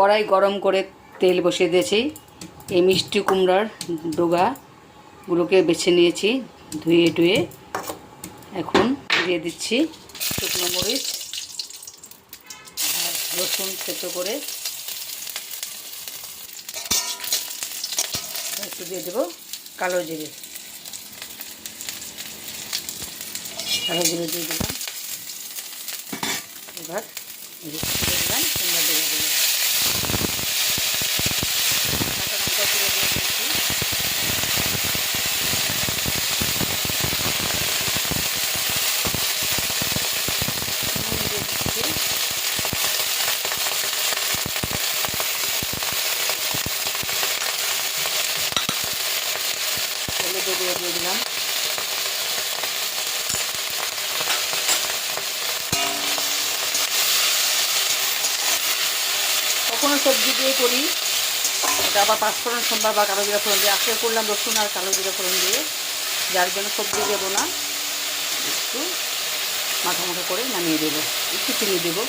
কড়াই গরম করে তেল বসিয়ে দিয়েছি। এই মিষ্টি কুমড়ার ডগাগুলোকে বেছে নিয়েছি ধুয়ে টুয়ে। এখন দিয়ে দিচ্ছি শুকনো মরিচ আর রসুন থেতো করে, একটু দিয়ে দেবো কালো জিরে দিয়ে দিলাম। এবার দিলাম কুমড়া ডগাগুলো, কাঁচা লঙ্কা তুলে দিয়ে দিচ্ছি। নুন দিয়ে দিচ্ছি, হলুদ দিয়ে দিলাম। কখনো সবজি দিয়ে করি, এটা আবার পাঁচফোড়ন সোমবার বা কালো জিরা ফোড়ন দিয়ে। আজকে করলাম রসুন আর কালো জিরা ফোড়ন দিয়ে, যার জন্য সবজি দেবো না, একটু মাখা মাখা করে নামিয়ে দেবো। একটু চিনি দেবো।